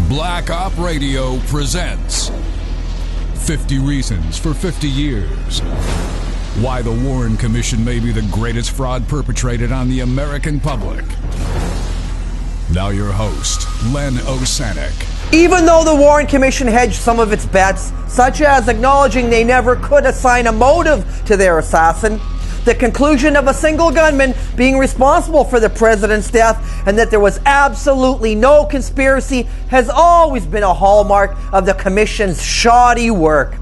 Black Op Radio presents 50 Reasons for 50 Years. Why the Warren Commission may be the greatest fraud perpetrated on the American public. Now your host, Len Osanek. Even though the Warren Commission hedged some of its bets, such as acknowledging they never could assign a motive to their assassin, the conclusion of a single gunman being responsible for the president's death, and that there was absolutely no conspiracy has always been a hallmark of the commission's shoddy work.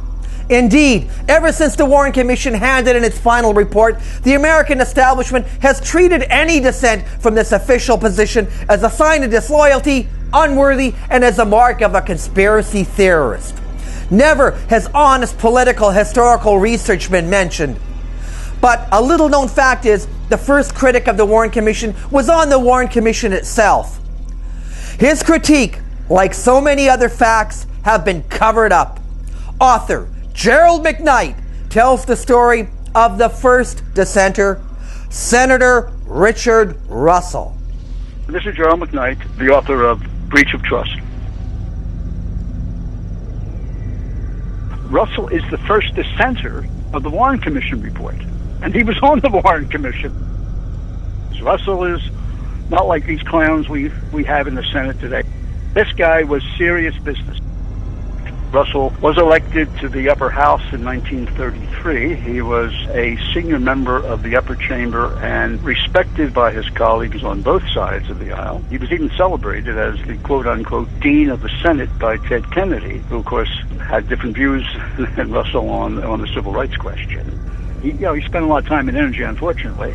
Indeed, ever since the Warren Commission handed in its final report, the American establishment has treated any dissent from this official position as a sign of disloyalty, unworthy, and as a mark of a conspiracy theorist. Never has honest political historical research been mentioned. But a little-known fact is, the first critic of the Warren Commission was on the Warren Commission itself. His critique, like so many other facts, have been covered up. Author Gerald McKnight tells the story of the first dissenter, Senator Richard Russell. This is Gerald McKnight, the author of Breach of Trust. Russell is the first dissenter of the Warren Commission report. And he was on the Warren Commission. Russell is not like these clowns we have in the Senate today. This guy was serious business. Russell was elected to the upper house in 1933. He was a senior member of the upper chamber and respected by his colleagues on both sides of the aisle. He was even celebrated as the quote-unquote dean of the Senate by Ted Kennedy, who of course had different views than Russell on the civil rights question. He spent a lot of time and energy, unfortunately,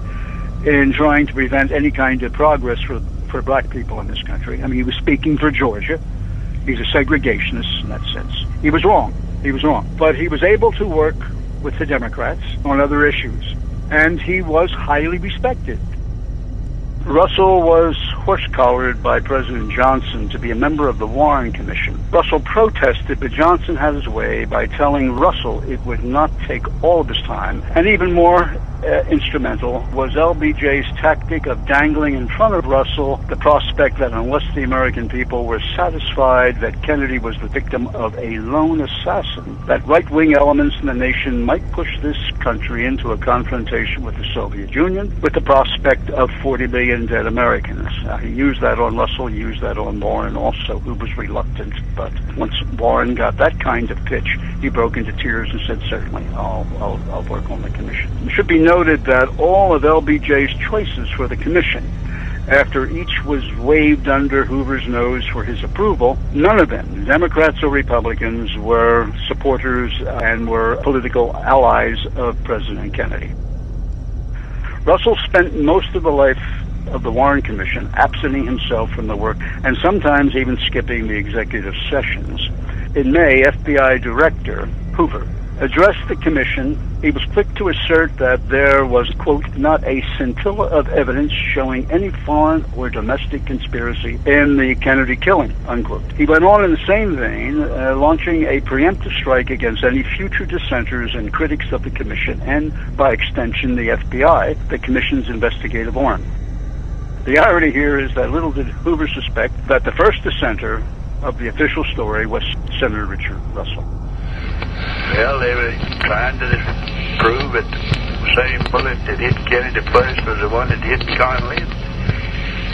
in trying to prevent any kind of progress for black people in this country. I mean, he was speaking for Georgia. He's a segregationist in that sense. He was wrong. But he was able to work with the Democrats on other issues, and he was highly respected. Russell was horse-collared by President Johnson to be a member of the Warren Commission. Russell protested, but Johnson had his way by telling Russell it would not take all of his time. And even more instrumental was LBJ's tactic of dangling in front of Russell the prospect that unless the American people were satisfied that Kennedy was the victim of a lone assassin, that right-wing elements in the nation might push this country into a confrontation with the Soviet Union with the prospect of 40 million dead Americans. He used that on Russell, he used that on Warren also, who was reluctant. But once Warren got that kind of pitch, he broke into tears and said, certainly, I'll work on the commission. It should be noted that all of LBJ's choices for the commission, after each was waved under Hoover's nose for his approval, none of them, Democrats or Republicans, were supporters and were political allies of President Kennedy. Russell spent most of the life of the Warren Commission absenting himself from the work and sometimes even skipping the executive sessions. In May, FBI Director Hoover addressed the commission. He was quick to assert that there was, quote, not a scintilla of evidence showing any foreign or domestic conspiracy in the Kennedy killing, unquote. He went on in the same vein, launching a preemptive strike against any future dissenters and critics of the commission and, by extension, the FBI, the commission's investigative arm. The irony here is that little did Hoover suspect that the first dissenter of the official story was Senator Richard Russell. Well, they were trying to prove that the same bullet that hit Kennedy first was the one that hit Connally.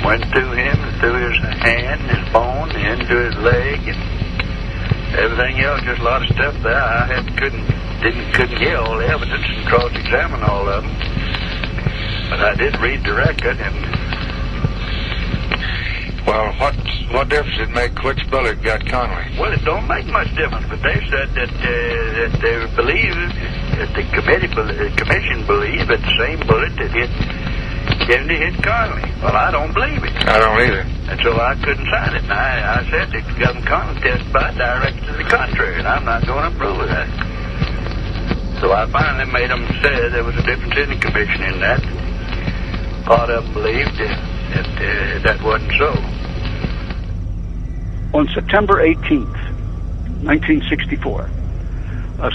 Went through him, through his hand, his bone, into his leg, and everything else. Just a lot of stuff there. I couldn't hear all the evidence and cross-examine all of them. But I did read the record, and well, what difference did it make which bullet got Connally? Well, it don't make much difference, but they said that they believe, that the commission believed that the same bullet that hit Kennedy hit Connally. Well, I don't believe it. I don't either. And so I couldn't sign it. And I said that Governor Connally testified directly to the contrary, and I'm not going to approve of that. So I finally made them say there was a difference in the commission in that. Part of them believed that wasn't so. On September 18th, 1964,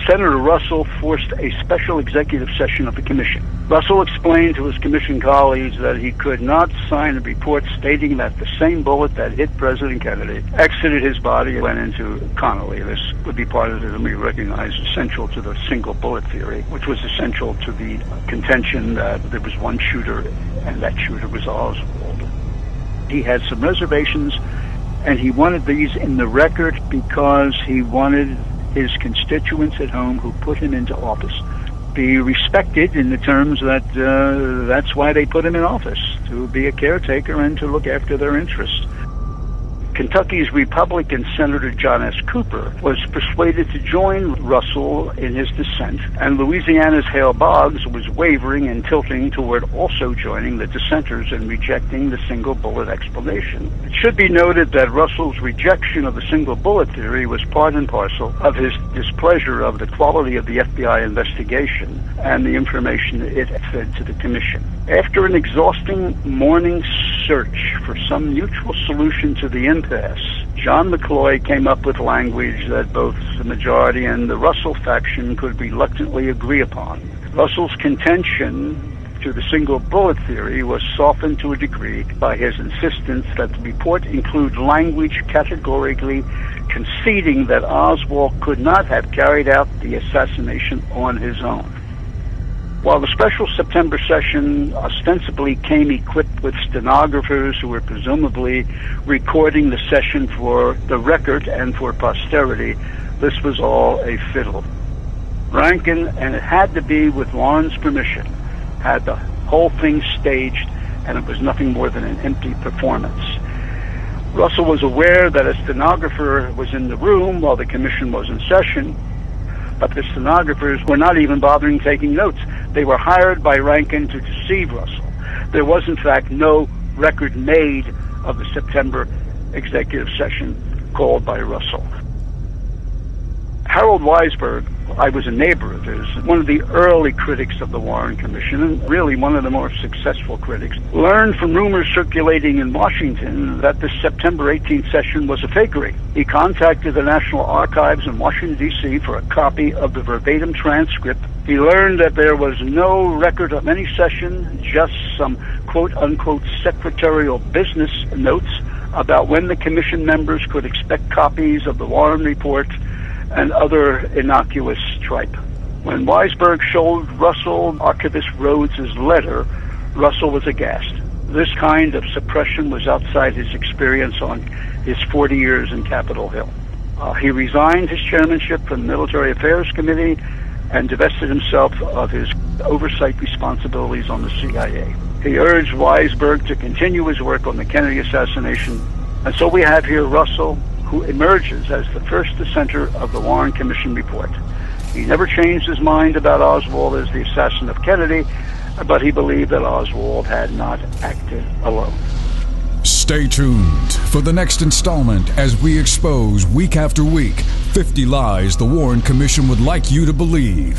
Senator Russell forced a special executive session of the commission. Russell explained to his commission colleagues that he could not sign a report stating that the same bullet that hit President Kennedy exited his body and went into Connally. This would be part of it, and we recognize essential to the single bullet theory, which was essential to the contention that there was one shooter, and that shooter was Oswald. He had some reservations, and he wanted these in the record because he wanted his constituents at home who put him into office be respected in the terms that that's why they put him in office, to be a caretaker and to look after their interests. Kentucky's Republican Senator John S. Cooper was persuaded to join Russell in his dissent, and Louisiana's Hale Boggs was wavering and tilting toward also joining the dissenters and rejecting the single bullet explanation. It should be noted that Russell's rejection of the single bullet theory was part and parcel of his displeasure of the quality of the FBI investigation and the information it fed to the commission. After an exhausting morning search for some mutual solution to the impasse, John McCloy came up with language that both the majority and the Russell faction could reluctantly agree upon. Russell's contention to the single bullet theory was softened to a degree by his insistence that the report include language categorically conceding that Oswald could not have carried out the assassination on his own. While the special September session ostensibly came equipped with stenographers who were presumably recording the session for the record and for posterity, this was all a fiddle. Rankin, and it had to be with Warren's permission, had the whole thing staged, and it was nothing more than an empty performance. Russell was aware that a stenographer was in the room while the commission was in session, but the stenographers were not even bothering taking notes. They were hired by Rankin to deceive Russell. There was, in fact, no record made of the September executive session called by Russell. Harold Weisberg, I was a neighbor of his, one of the early critics of the Warren Commission, and really one of the more successful critics, learned from rumors circulating in Washington that the September 18th session was a fakery. He contacted the National Archives in Washington, D.C. for a copy of the verbatim transcript. He learned that there was no record of any session, just some quote-unquote secretarial business notes about when the commission members could expect copies of the Warren report and other innocuous tripe. When Weisberg showed Russell Archivist Rhodes' letter, Russell was aghast. This kind of suppression was outside his experience on his 40 years in Capitol Hill. He resigned his chairmanship from the Military Affairs Committee and divested himself of his oversight responsibilities on the CIA. He urged Weisberg to continue his work on the Kennedy assassination, and so we have here Russell, who emerges as the first dissenter of the Warren Commission report. He never changed his mind about Oswald as the assassin of Kennedy, but he believed that Oswald had not acted alone. Stay tuned for the next installment as we expose week after week 50 lies the Warren Commission would like you to believe.